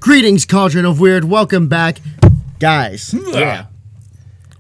Greetings, Cauldron of Weird. Welcome back, guys. Yeah.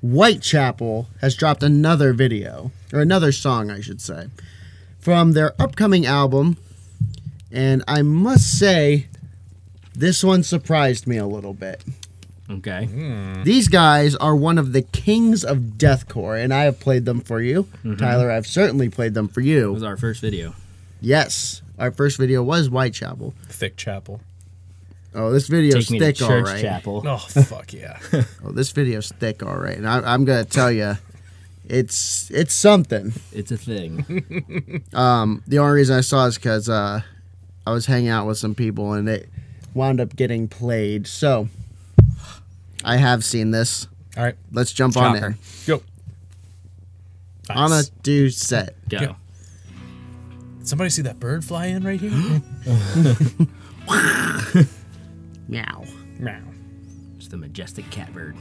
Whitechapel has dropped another video, or another song, I should say, from their upcoming album. And I must say, this one surprised me a little bit. Okay. These guys are one of the kings of deathcore, and I have played them for you. Tyler, I've certainly played them for you. It was our first video. Yes, our first video was Whitechapel. Thick Chapel. Oh, this video's Take me to thick, all church right. chapel. Oh, fuck yeah. Oh, this video's thick, all right. And I'm gonna tell you, it's something. It's a thing. The only reason I saw is because I was hanging out with some people and it wound up getting played. So I have seen this. All right. Let's jump on in. Go. Nice. On a do set. Go. Did somebody see that bird fly in right here? Meow. Meow. It's the majestic catbird.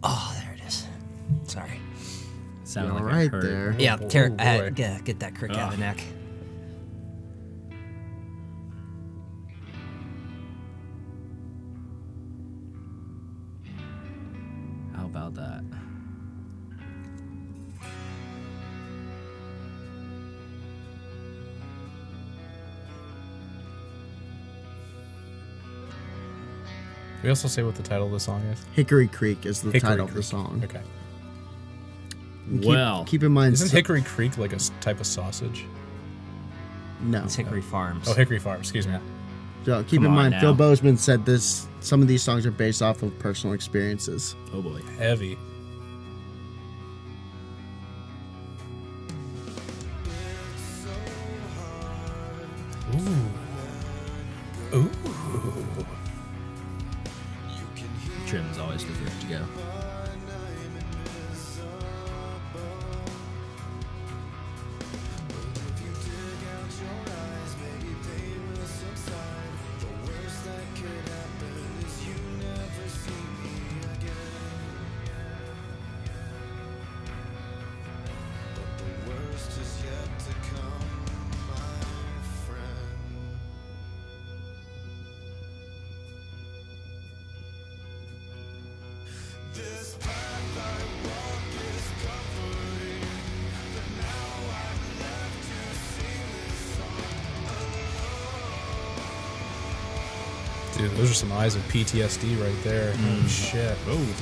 Oh, there it is. Sorry. Sounded All like right I heard. there. Yeah, Oh, tear, boy. get that crick out of the neck. How about that? We also say what the title of the song is? Hickory Creek is the Hickory title of the Creek. song. Okay. And Well. keep in mind. Isn't Hickory Creek like a type of sausage? No. It's Hickory Farms. Oh, Hickory Farm. Excuse me. So keep Come in on mind, now. Phil Bozeman said this. Some of these songs are based off of personal experiences. Oh boy. Heavy. Ooh. Ooh. Trim is always the first to go. Dude, those are some eyes of PTSD right there. Holy shit. Oh.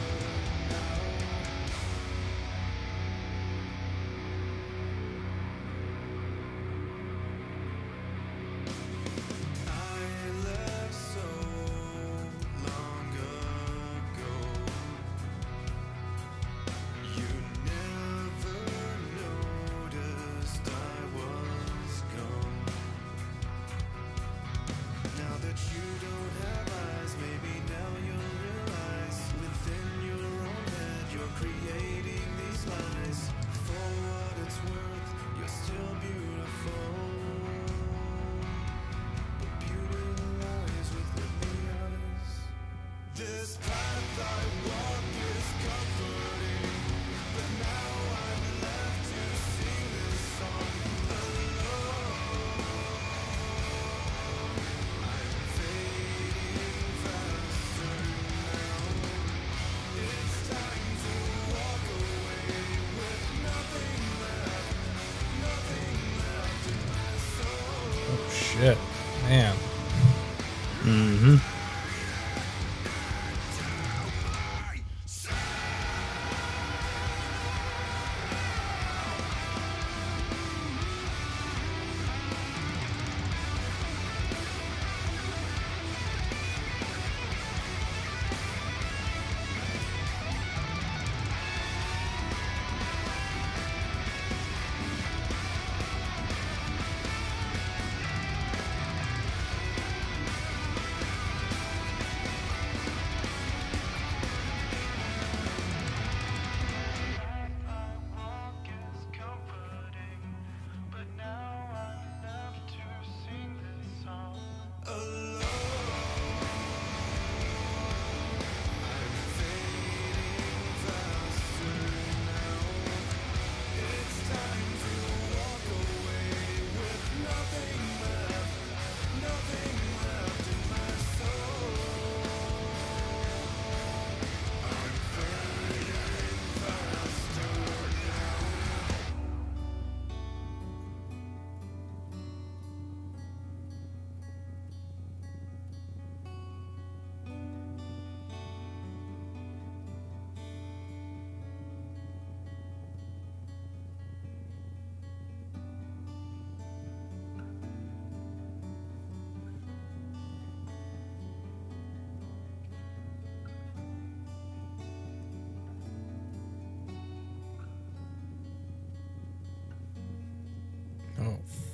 Oh, shit. Man. Mm-hmm.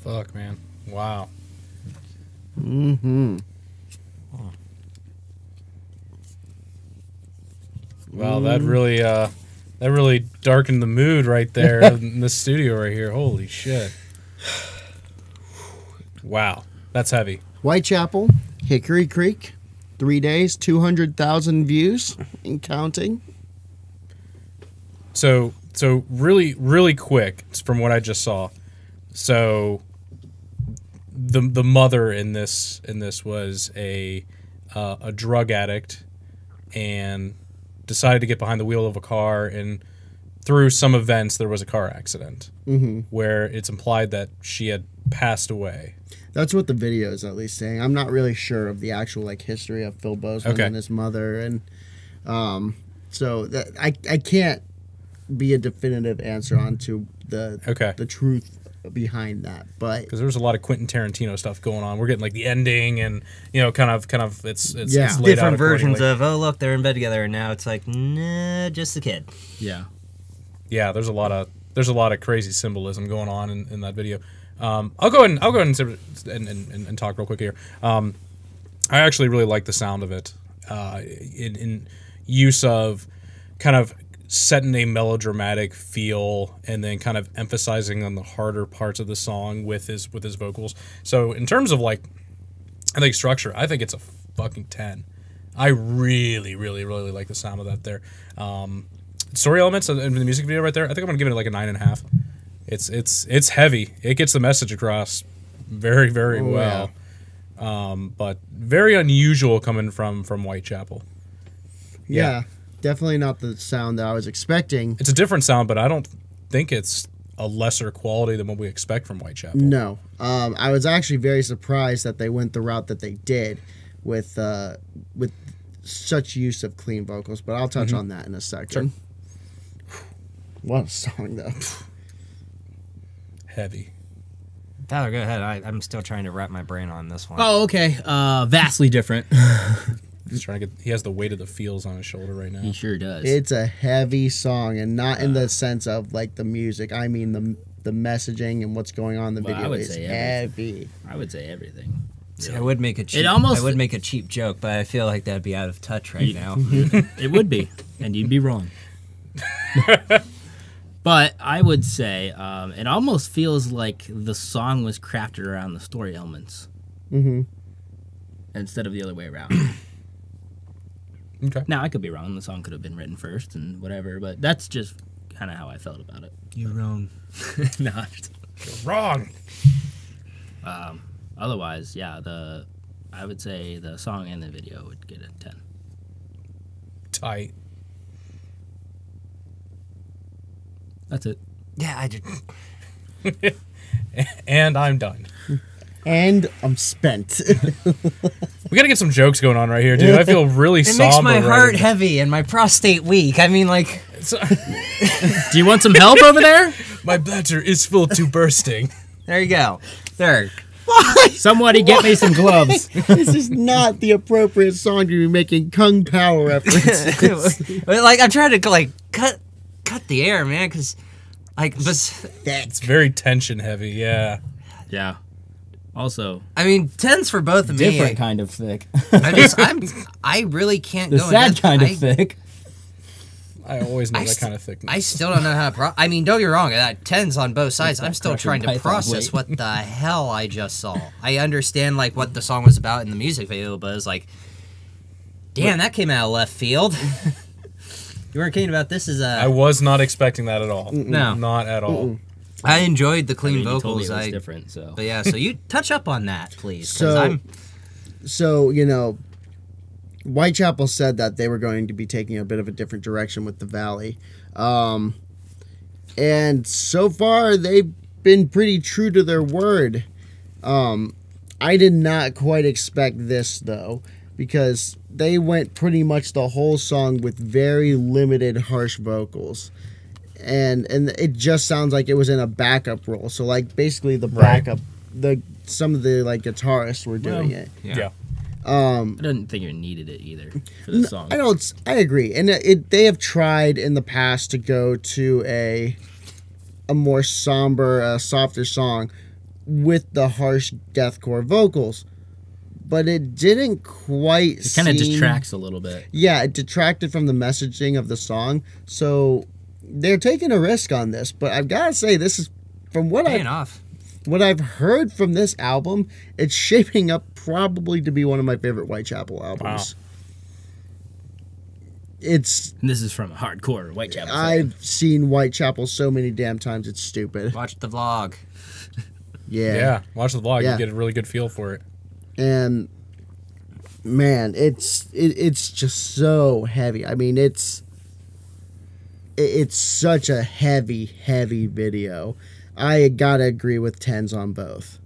Fuck, man. Wow. Mm-hmm. Wow, that really darkened the mood right there in the studio right here. Holy shit. Wow, that's heavy. Whitechapel, Hickory Creek, 3 days, 200,000 views and counting. So really quick from what I just saw. So the mother in this was a drug addict and decided to get behind the wheel of a car, and through some events there was a car accident where it's implied that she had passed away. That's what the video is at least saying. I'm not really sure of the actual like history of Phil Bozeman and his mother, and so that I can't be a definitive answer onto the truth behind that, but because there was a lot of Quentin Tarantino stuff going on. We're getting like the ending, and kind of it's laid different out versions of look, they're in bed together, and now it's like nah, just the kid. Yeah. There's a lot of crazy symbolism going on in that video. I'll go ahead and talk real quick here. I actually really like the sound of it, in use of kind of setting a melodramatic feel and then kind of emphasizing on the harder parts of the song with his vocals. So in terms of like, I think structure, I think it's a fucking 10. I really, really, really like the sound of that there. Story elements in the music video right there, I think I'm gonna give it like a 9.5. It's heavy. It gets the message across very, very well. Yeah. But very unusual coming from Whitechapel. Yeah. Definitely not the sound that I was expecting. It's a different sound, but I don't think it's a lesser quality than what we expect from Whitechapel. No. I was actually very surprised that they went the route that they did with such use of clean vocals, but I'll touch on that in a second. Sure. What a song, though. Heavy. Tyler, go ahead. I'm still trying to wrap my brain on this one. Oh, okay. Vastly different. He's trying to he has the weight of the feels on his shoulder right now. He sure does. It's a heavy song, and not in the sense of like the music. I mean the messaging and what's going on in the video is heavy. I would say everything. See, I would make a cheap. I would make a cheap joke, but I feel like that'd be out of touch right now. It would be, and you'd be wrong. But I would say it almost feels like the song was crafted around the story elements, instead of the other way around. Okay. Now I could be wrong. The song could have been written first and whatever, but that's just kind of how I felt about it. You're wrong. No, you're wrong. Otherwise, yeah, I would say the song and the video would get a 10. Tight. That's it. Yeah, I did. And I'm done. And I'm spent. We gotta get some jokes going on right here, dude. I feel really somber. It makes my heart heavy and my prostate weak. I mean, like... Do you want some help over there? My bladder is full to bursting. There you go. There. Why? Somebody get me some gloves. This is not the appropriate song to be making Kung Pao references. Like, I'm trying to, like, cut the air, man, because, like... It's very tension heavy, yeah. Yeah. Also, I mean, 10s for both of me. Different kind of thick. I really can't the go. The sad kind of thick. I always know that kind of thickness. I still don't know how to. I mean, don't get me wrong. That 10s on both sides. I'm still trying to process what the hell I just saw. I understand like what the song was about in the music video, but it's like, damn, that came out of left field. You weren't kidding about this? I was not expecting that at all. No, not at all. I enjoyed the clean vocals. You told me it was different, so. But yeah, so you touch up on that, please. So you know, Whitechapel said that they were going to be taking a bit of a different direction with the Valley, and so far they've been pretty true to their word. I did not quite expect this though, because they went pretty much the whole song with very limited harsh vocals. And it just sounds like it was in a backup role. So like basically the backup, some of the like guitarists were doing it. Yeah. I didn't think you needed it either for the song. I agree, and they have tried in the past to go to a more somber, softer song, with the harsh deathcore vocals, but it didn't quite. It kind of detracts a little bit. Yeah, it detracted from the messaging of the song. So they're taking a risk on this, but I've got to say, this is from what I've heard from this album, it's shaping up probably to be one of my favorite Whitechapel albums. Wow. And this is from a hardcore Whitechapel fan. I've seen Whitechapel so many damn times, it's stupid. Watch the vlog. Yeah, watch the vlog. Yeah. You get a really good feel for it. And man, it's just so heavy. I mean, it's such a heavy video. I gotta agree with 10s on both.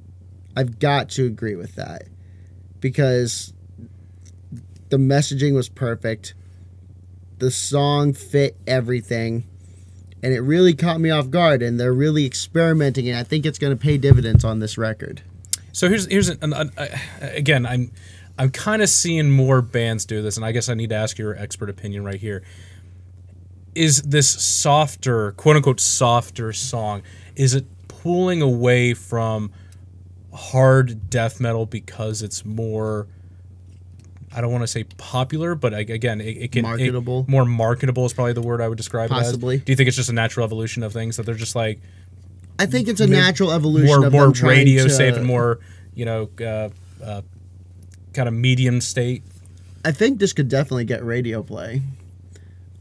I've got to agree with that because the messaging was perfect. The song fit everything, and it really caught me off guard. And they're really experimenting, and I think it's going to pay dividends on this record. So here's again, I'm kind of seeing more bands do this, and I guess I need to ask your expert opinion right here. Is this softer, quote unquote, softer song? Is it pulling away from hard death metal because it's more? I don't want to say popular, but again, it can marketable. More marketable is probably the word I would describe Possibly. it as. Do you think it's just a natural evolution of things that they're just like? I think it's a natural evolution of more them trying radio to, safe and more, kind of medium state. I think this could definitely get radio play.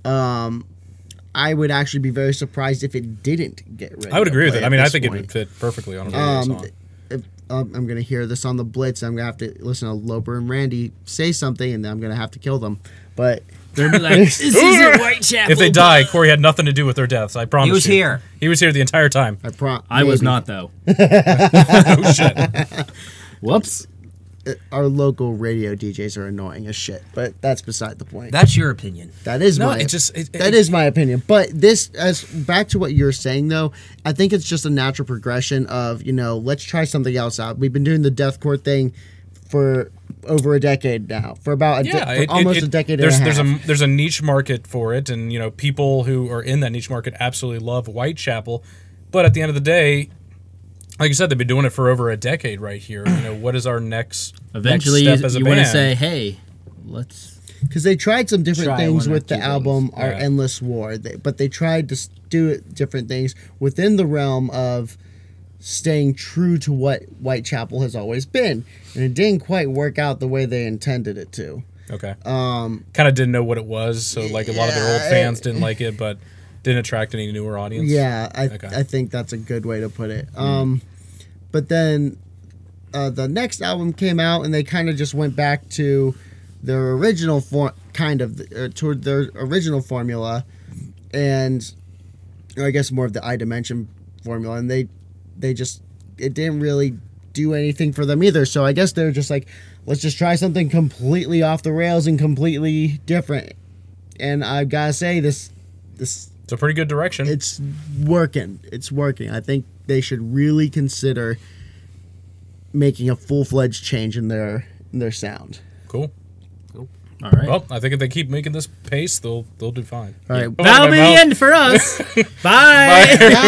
I would actually be very surprised if it didn't get radio play. I would agree with it. I mean, I think point. it would fit perfectly on a radio song. If, I'm going to hear this on the Blitz. I'm going to have to listen to Loper and Randy say something, and then I'm going to have to kill them. But they're like, this isn't Whitechapel. If they die, Corey had nothing to do with their deaths. I promise. He was here. He was here the entire time. I was not, though. Oh shit. Whoops. Our local radio DJs are annoying as shit, but that's beside the point. That's your opinion. That is that is my opinion. But this, as back to what you're saying though, I think it's just a natural progression of, let's try something else out. We've been doing the deathcore thing for over a decade now, for about almost a decade and a half. There's a niche market for it, and people who are in that niche market absolutely love Whitechapel, but at the end of the day, like you said, they've been doing it for over a decade right here. What is our next Eventually, step as a you band? want to say, hey, let's... Because they tried some different things with the things. album Our Endless War, but they tried to do different things within the realm of staying true to what Whitechapel has always been. And it didn't quite work out the way they intended it to. Okay. Kind of didn't know what it was, so like a lot of their old fans didn't like it, but didn't attract any newer audience. Yeah, I think that's a good way to put it. But then the next album came out, and they kind of just went back to their original toward their original formula, and or I guess more of the I-Dimension formula, and it didn't really do anything for them either. So I guess they're just like, let's just try something completely off the rails and completely different. And I've got to say, this it's a pretty good direction. It's working. I think they should really consider making a full-fledged change in their sound. Cool. All right. Well, I think if they keep making this pace, they'll do fine. All right. That'll be the end for us. Bye. Bye.